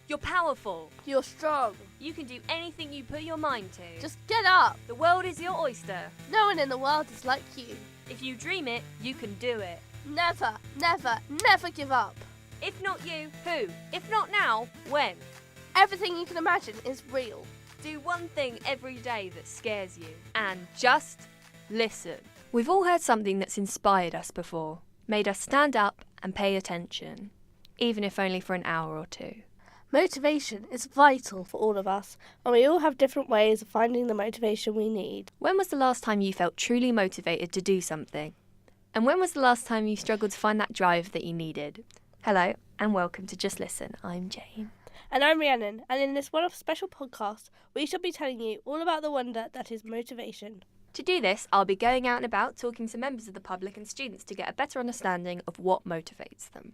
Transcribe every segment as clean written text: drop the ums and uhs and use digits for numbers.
You're powerful. You're strong. You can do anything you put your mind to. Just get up. The world is your oyster. No one in the world is like you. If you dream it, you can do it. Never, never, never give up. If not you, who? If not now, when? Everything you can imagine is real. Do one thing every day that scares you. And just listen. We've all heard something that's inspired us before, made us stand up and pay attention, even if only for an hour or two. Motivation is vital for all of us, and we all have different ways of finding the motivation we need. When was the last time you felt truly motivated to do something? And when was the last time you struggled to find that drive that you needed? Hello, and welcome to Just Listen. I'm Jane. And I'm Rhiannon, and in this one-off special podcast, we shall be telling you all about the wonder that is motivation. To do this, I'll be going out and about talking to members of the public and students to get a better understanding of what motivates them.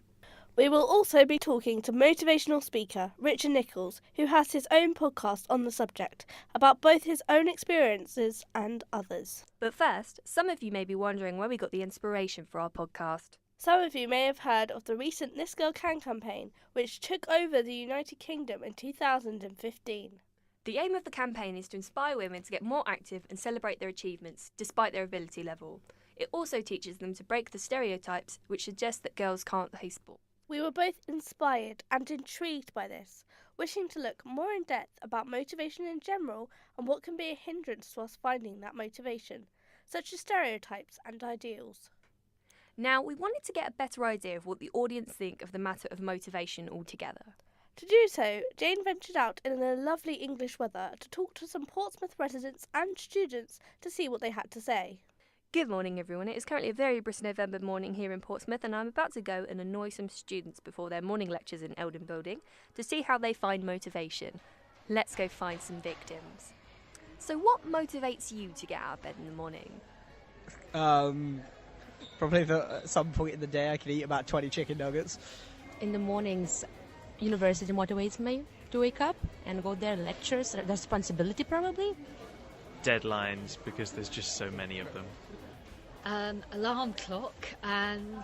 We will also be talking to motivational speaker Richard Nicholls, who has his own podcast on the subject, about both his own experiences and others. But first, some of you may be wondering where we got the inspiration for our podcast. Some of you may have heard of the recent This Girl Can campaign, which took over the United Kingdom in 2015. The aim of the campaign is to inspire women to get more active and celebrate their achievements, despite their ability level. It also teaches them to break the stereotypes which suggest that girls can't play sport. We were both inspired and intrigued by this, wishing to look more in depth about motivation in general and what can be a hindrance to us finding that motivation, such as stereotypes and ideals. Now, we wanted to get a better idea of what the audience think of the matter of motivation altogether. To do so, Jane ventured out in the lovely English weather to talk to some Portsmouth residents and students to see what they had to say. Good morning, everyone. It is currently a very brisk November morning here in Portsmouth, and I'm about to go and annoy some students before their morning lectures in Eldon Building to see how they find motivation. Let's go find some victims. So what motivates you to get out of bed in the morning? Probably at some point in the day I can eat about 20 chicken nuggets. In the mornings, university motivates me to wake up and go there, lectures, responsibility probably. Deadlines, because there's just so many of them. Alarm clock and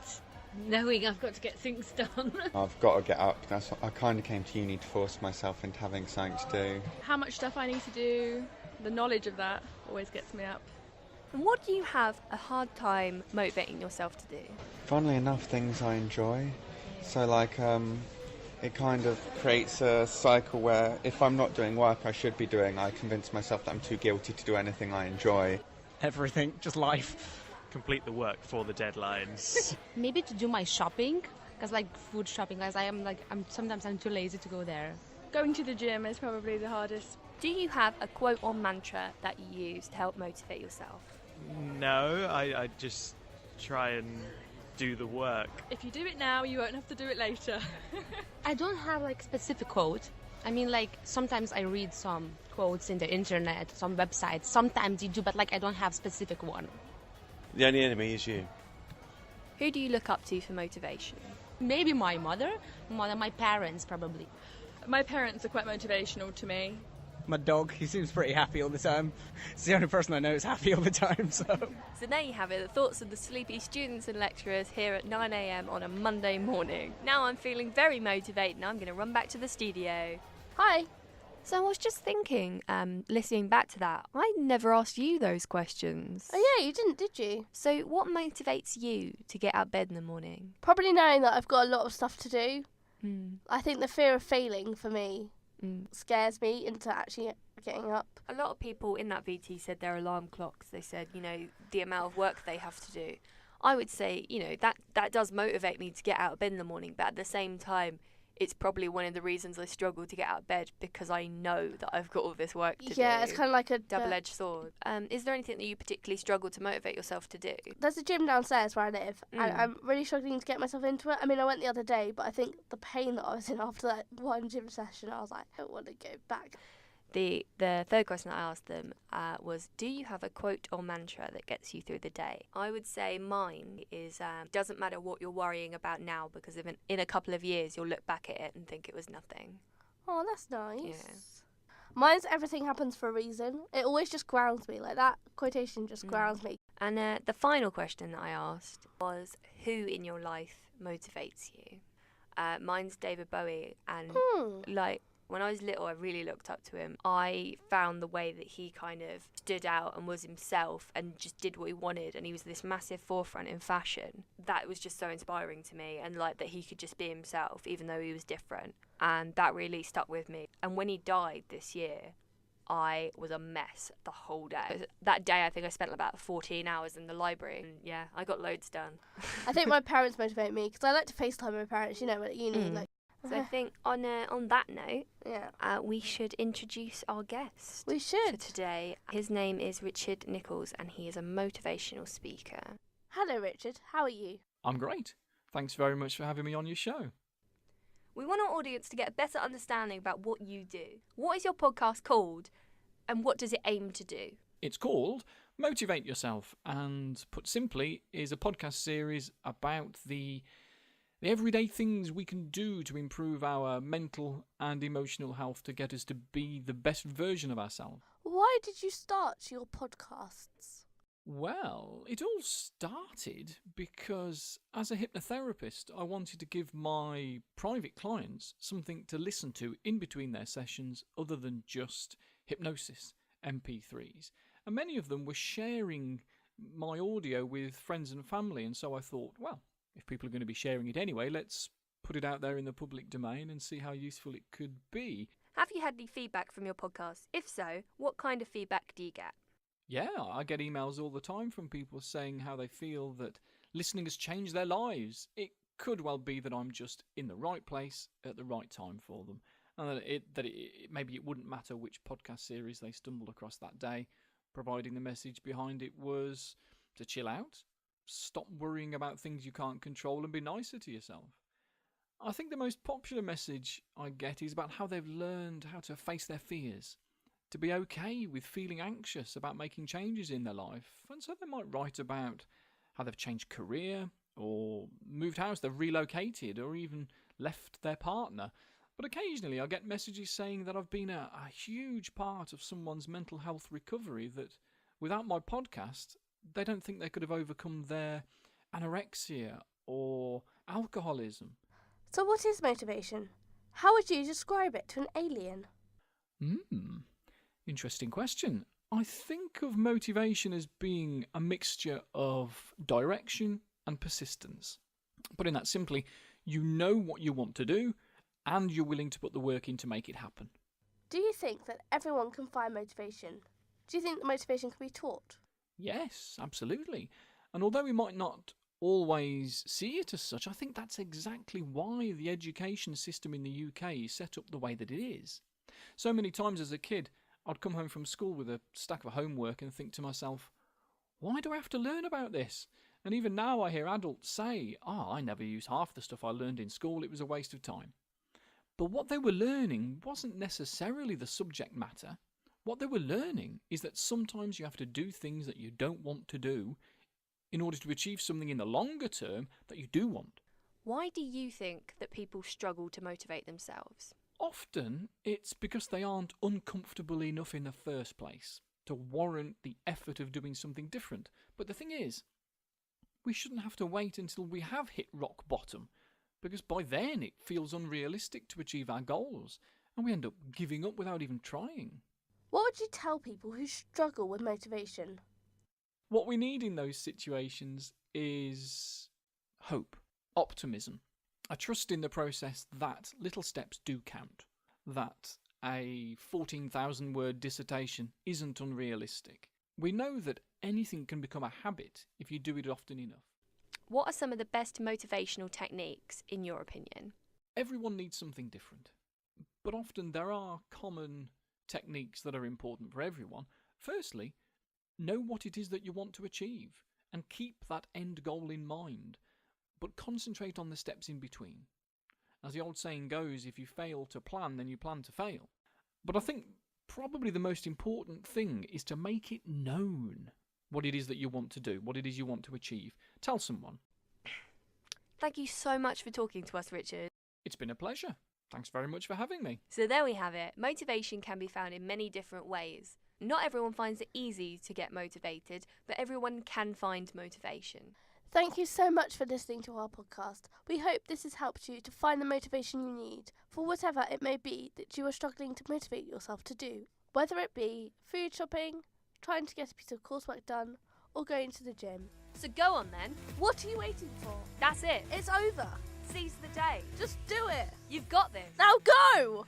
knowing I've got to get things done. I've got to get up. I kind of came to uni to force myself into having something to do. How much stuff I need to do, the knowledge of that always gets me up. And what do you have a hard time motivating yourself to do? Funnily enough, things I enjoy. So it kind of creates a cycle where if I'm not doing work I should be doing, I convince myself that I'm too guilty to do anything I enjoy. Everything, just life. Complete the work for the deadlines. Maybe to do my shopping, because like food shopping, guys, sometimes I'm too lazy to go there. Going to the gym is probably the hardest. Do you have a quote or mantra that you use to help motivate yourself? No, I just try and do the work. If you do it now, you won't have to do it later. I don't have like specific quote. I mean, like sometimes I read some quotes in the internet, some websites. Sometimes you do, but like I don't have specific one. The only enemy is you. Who do you look up to for motivation? Maybe my mother, my parents probably. My parents are quite motivational to me. My dog, he seems pretty happy all the time. It's the only person I know who's happy all the time, so... So there you have it, the thoughts of the sleepy students and lecturers here at 9 a.m. on a Monday morning. Now I'm feeling very motivated and I'm going to run back to the studio. Hi. So I was just thinking, listening back to that, I never asked you those questions. Oh yeah, you didn't, did you? So what motivates you to get out of bed in the morning? Probably knowing that I've got a lot of stuff to do. Mm. I think the fear of failing for me scares me into actually getting up. A lot of people in that VT said their alarm clocks. They said, the amount of work they have to do. I would say, that does motivate me to get out of bed in the morning, but at the same time, it's probably one of the reasons I struggle to get out of bed because I know that I've got all this work to do. Yeah, it's kind of like a double-edged sword. Is there anything that you particularly struggle to motivate yourself to do? There's a gym downstairs where I live, and I'm really struggling to get myself into it. I mean, I went the other day, but I think the pain that I was in after that one gym session, I was like, I don't want to go back. The third question I asked them was, do you have a quote or mantra that gets you through the day? I would say mine is, doesn't matter what you're worrying about now, because in a couple of years you'll look back at it and think it was nothing. Oh, that's nice. Yeah. Mine's everything happens for a reason. It always just grounds me. Like that quotation just grounds me. And the final question that I asked was, who in your life motivates you? Mine's David Bowie, and like when I was little, I really looked up to him. I found the way that he kind of stood out and was himself and just did what he wanted, and he was this massive forefront in fashion. That was just so inspiring to me, and like that he could just be himself even though he was different, and that really stuck with me. And when he died this year, I was a mess the whole day. That day, I think I spent about 14 hours in the library. And yeah, I got loads done. I think my parents motivate me because I like to FaceTime my parents, you know, at uni. Like, so I think on that note, we should introduce our guest. We should. For today. His name is Richard Nicholls, and he is a motivational speaker. Hello, Richard. How are you? I'm great. Thanks very much for having me on your show. We want our audience to get a better understanding about what you do. What is your podcast called, and what does it aim to do? It's called Motivate Yourself, and put simply, is a podcast series about the everyday things we can do to improve our mental and emotional health to get us to be the best version of ourselves. Why did you start your podcasts? Well, it all started because as a hypnotherapist, I wanted to give my private clients something to listen to in between their sessions other than just hypnosis MP3s. And many of them were sharing my audio with friends and family, and so I thought, well, if people are going to be sharing it anyway, let's put it out there in the public domain and see how useful it could be. Have you had any feedback from your podcast? If so, what kind of feedback do you get? Yeah, I get emails all the time from people saying how they feel that listening has changed their lives. It could well be that I'm just in the right place at the right time for them, and that maybe it wouldn't matter which podcast series they stumbled across that day, providing the message behind it was to chill out, stop worrying about things you can't control, and be nicer to yourself. I think the most popular message I get is about how they've learned how to face their fears, to be okay with feeling anxious about making changes in their life. And so they might write about how they've changed career, or moved house, they've relocated, or even left their partner. But occasionally I get messages saying that I've been a huge part of someone's mental health recovery, that without my podcast, they don't think they could have overcome their anorexia or alcoholism. So what is motivation? How would you describe it to an alien? Interesting question. I think of motivation as being a mixture of direction and persistence. Putting that simply, you know what you want to do, and you're willing to put the work in to make it happen. Do you think that everyone can find motivation? Do you think that motivation can be taught? Yes, absolutely. And although we might not always see it as such, I think that's exactly why the education system in the UK is set up the way that it is. So many times as a kid, I'd come home from school with a stack of homework and think to myself, why do I have to learn about this? And even now I hear adults say, I never used half the stuff I learned in school, it was a waste of time. But what they were learning wasn't necessarily the subject matter. What they were learning is that sometimes you have to do things that you don't want to do in order to achieve something in the longer term that you do want. Why do you think that people struggle to motivate themselves? Often it's because they aren't uncomfortable enough in the first place to warrant the effort of doing something different. But the thing is, we shouldn't have to wait until we have hit rock bottom, because by then it feels unrealistic to achieve our goals, and we end up giving up without even trying. What would you tell people who struggle with motivation? What we need in those situations is hope, optimism, a trust in the process that little steps do count, that a 14,000-word dissertation isn't unrealistic. We know that anything can become a habit if you do it often enough. What are some of the best motivational techniques, in your opinion? Everyone needs something different, but often there are common techniques that are important for everyone. Firstly, know what it is that you want to achieve and keep that end goal in mind, but concentrate on the steps in between. As the old saying goes, if you fail to plan, then you plan to fail. But I think probably the most important thing is to make it known what it is that you want to do, what it is you want to achieve. Tell someone. Thank you so much for talking to us, Richard. It's been a pleasure. Thanks very much for having me. So there we have it. Motivation can be found in many different ways. Not everyone finds it easy to get motivated, but everyone can find motivation. Thank you so much for listening to our podcast. We hope this has helped you to find the motivation you need for whatever it may be that you are struggling to motivate yourself to do, whether it be food shopping, trying to get a piece of coursework done, or going to the gym. So go on then. What are you waiting for? That's it. It's over. Seize the day. Just do it. You've got this. Now go!